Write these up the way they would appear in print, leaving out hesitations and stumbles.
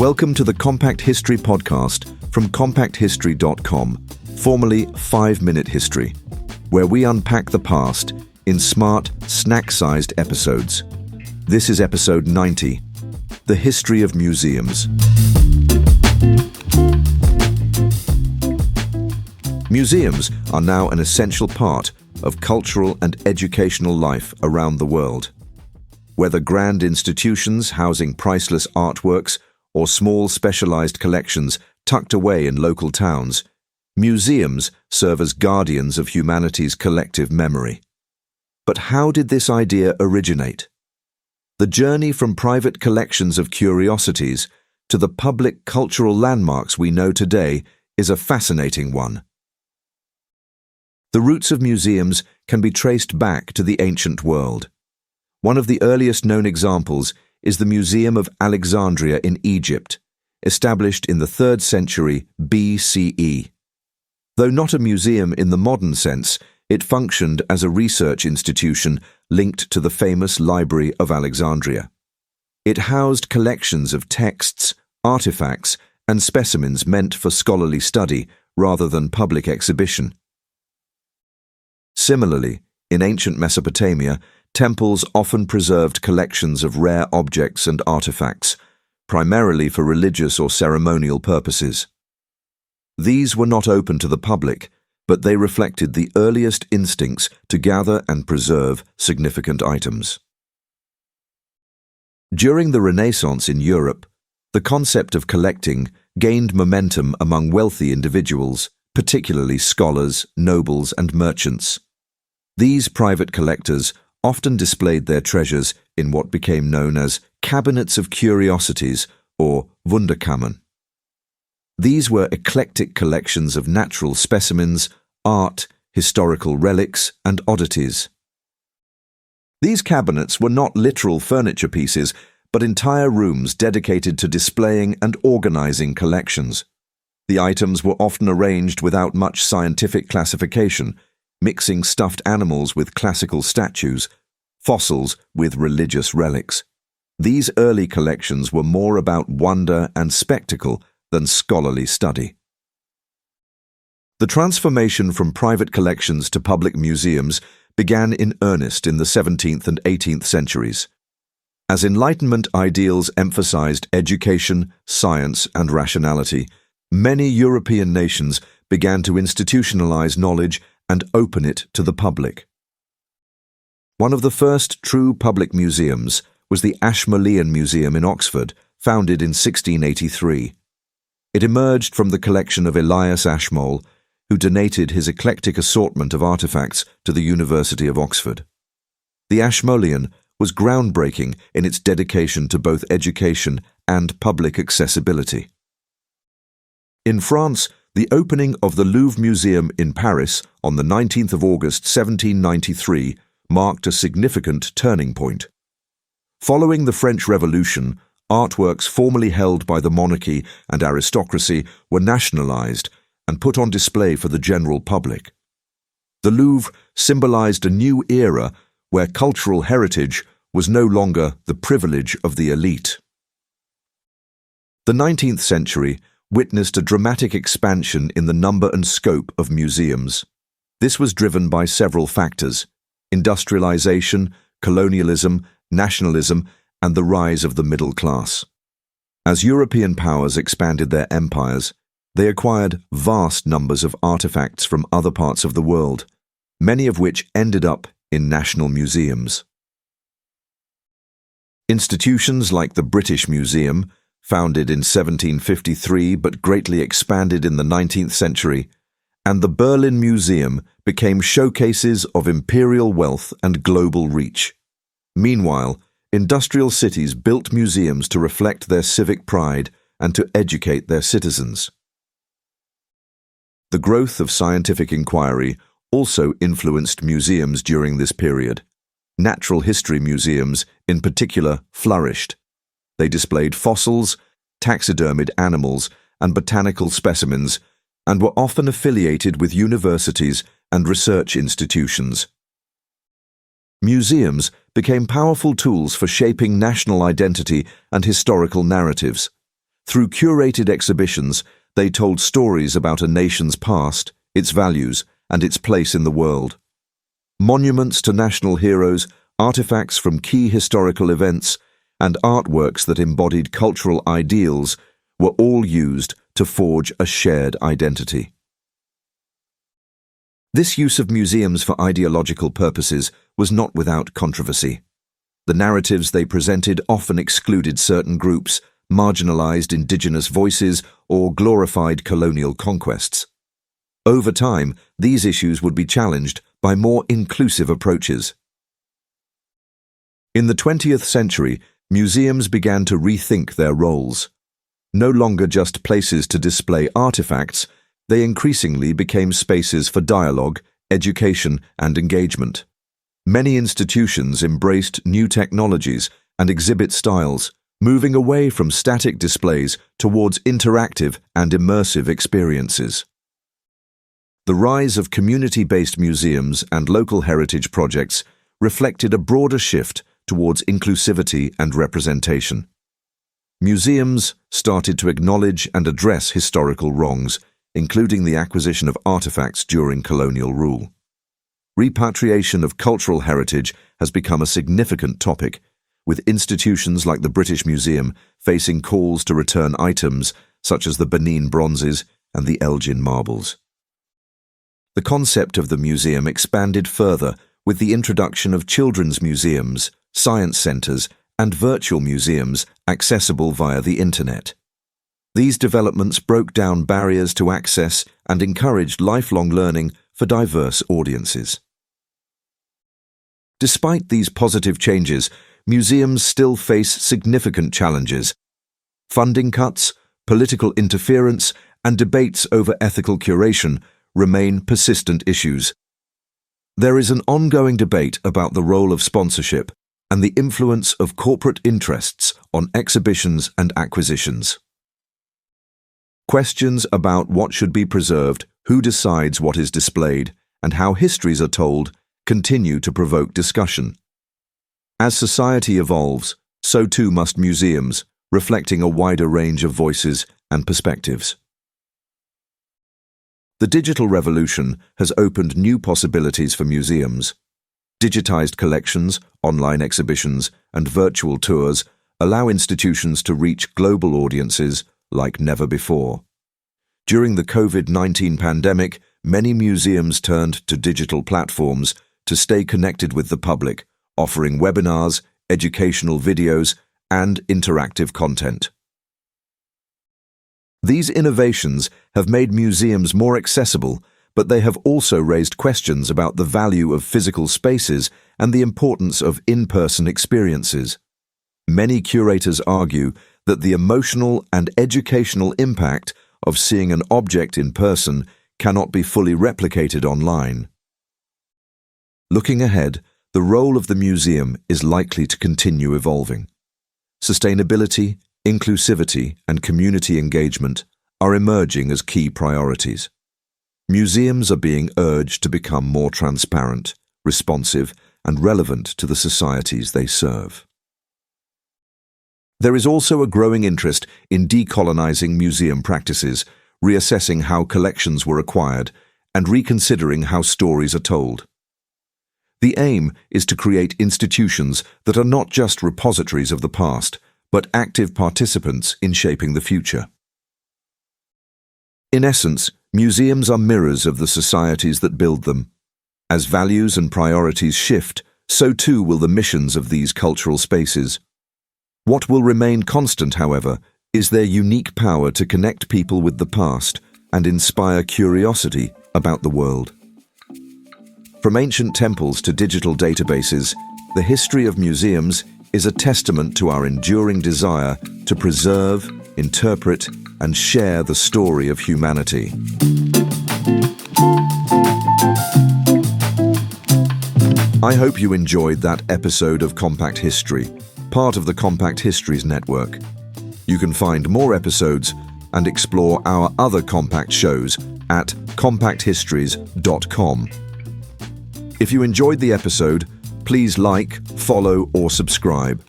Welcome to the Compact History Podcast from compacthistory.com, formerly 5-Minute History, where we unpack the past in smart, snack-sized episodes. This is episode 90, The History of Museums. Museums are now an essential part of cultural and educational life around the world. Whether grand institutions housing priceless artworks or small specialized collections tucked away in local towns, museums serve as guardians of humanity's collective memory. But how did this idea originate? The journey from private collections of curiosities to the public cultural landmarks we know today is a fascinating one. The roots of museums can be traced back to the ancient world. One of the earliest known examples is the Museum of Alexandria in Egypt, established in the 3rd century BCE. Though not a museum in the modern sense, it functioned as a research institution linked to the famous Library of Alexandria. It housed collections of texts, artifacts, and specimens meant for scholarly study rather than public exhibition. Similarly, in ancient Mesopotamia, temples often preserved collections of rare objects and artifacts, primarily for religious or ceremonial purposes. These were not open to the public, but they reflected the earliest instincts to gather and preserve significant items. During the Renaissance in Europe, the concept of collecting gained momentum among wealthy individuals, particularly scholars, nobles, and merchants. These private collectors often displayed their treasures in what became known as cabinets of curiosities, or Wunderkammern. These were eclectic collections of natural specimens, art, historical relics, and oddities. These cabinets were not literal furniture pieces, but entire rooms dedicated to displaying and organizing collections. The items were often arranged without much scientific classification, mixing stuffed animals with classical statues, fossils with religious relics. These early collections were more about wonder and spectacle than scholarly study. The transformation from private collections to public museums began in earnest in the 17th and 18th centuries. As Enlightenment ideals emphasized education, science, and rationality, many European nations began to institutionalize knowledge and open it to the public. One of the first true public museums was the Ashmolean Museum in Oxford, founded in 1683. It emerged from the collection of Elias Ashmole, who donated his eclectic assortment of artifacts to the University of Oxford. The Ashmolean was groundbreaking in its dedication to both education and public accessibility. In France, the opening of the Louvre Museum in Paris on the 19th of August 1793 marked a significant turning point. Following the French Revolution, artworks formerly held by the monarchy and aristocracy were nationalized and put on display for the general public. The Louvre symbolized a new era where cultural heritage was no longer the privilege of the elite. The 19th century witnessed a dramatic expansion in the number and scope of museums. This was driven by several factors: industrialization, colonialism, nationalism, and the rise of the middle class. As European powers expanded their empires, they acquired vast numbers of artifacts from other parts of the world, many of which ended up in national museums. Institutions like the British Museum, founded in 1753 but greatly expanded in the 19th century, and the Berlin Museum became showcases of imperial wealth and global reach. Meanwhile, industrial cities built museums to reflect their civic pride and to educate their citizens. The growth of scientific inquiry also influenced museums during this period. Natural history museums, in particular, flourished. They displayed fossils, taxidermied animals, and botanical specimens, and were often affiliated with universities and research institutions. Museums became powerful tools for shaping national identity and historical narratives. Through curated exhibitions, they told stories about a nation's past, its values, and its place in the world. Monuments to national heroes, artifacts from key historical events, and artworks that embodied cultural ideals were all used to forge a shared identity. This use of museums for ideological purposes was not without controversy. The narratives they presented often excluded certain groups, marginalized indigenous voices, or glorified colonial conquests. Over time, these issues would be challenged by more inclusive approaches. In the 20th century, museums began to rethink their roles. No longer just places to display artifacts, they increasingly became spaces for dialogue, education, and engagement. Many institutions embraced new technologies and exhibit styles, moving away from static displays towards interactive and immersive experiences. The rise of community-based museums and local heritage projects reflected a broader shift towards inclusivity and representation. Museums started to acknowledge and address historical wrongs, including the acquisition of artifacts during colonial rule. Repatriation of cultural heritage has become a significant topic, with institutions like the British Museum facing calls to return items such as the Benin bronzes and the Elgin marbles. The concept of the museum expanded further with the introduction of children's museums, science centres, and virtual museums accessible via the Internet. These developments broke down barriers to access and encouraged lifelong learning for diverse audiences. Despite these positive changes, museums still face significant challenges. Funding cuts, political interference, and debates over ethical curation remain persistent issues. There is an ongoing debate about the role of sponsorship and the influence of corporate interests on exhibitions and acquisitions. Questions about what should be preserved, who decides what is displayed, and how histories are told continue to provoke discussion. As society evolves, so too must museums, reflecting a wider range of voices and perspectives. The digital revolution has opened new possibilities for museums. Digitized collections, online exhibitions, and virtual tours allow institutions to reach global audiences like never before. During the COVID-19 pandemic, many museums turned to digital platforms to stay connected with the public, offering webinars, educational videos, and interactive content. These innovations have made museums more accessible, but they have also raised questions about the value of physical spaces and the importance of in-person experiences. Many curators argue that the emotional and educational impact of seeing an object in person cannot be fully replicated online. Looking ahead, the role of the museum is likely to continue evolving. Sustainability, inclusivity, and community engagement are emerging as key priorities. Museums are being urged to become more transparent, responsive, and relevant to the societies they serve. There is also a growing interest in decolonizing museum practices, reassessing how collections were acquired, and reconsidering how stories are told. The aim is to create institutions that are not just repositories of the past, but active participants in shaping the future. In essence, museums are mirrors of the societies that build them. As values and priorities shift, so too will the missions of these cultural spaces. What will remain constant, however, is their unique power to connect people with the past and inspire curiosity about the world. From ancient temples to digital databases, the history of museums is a testament to our enduring desire to preserve, interpret, and share the story of humanity. I hope you enjoyed that episode of Compact History, part of the Compact Histories network. You can find more episodes and explore our other Compact shows at compacthistories.com. If you enjoyed the episode, please like, follow, or subscribe.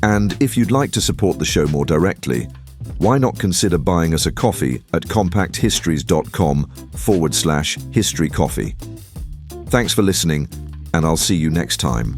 And if you'd like to support the show more directly, why not consider buying us a coffee at compacthistories.com/historycoffee. Thanks for listening, and I'll see you next time.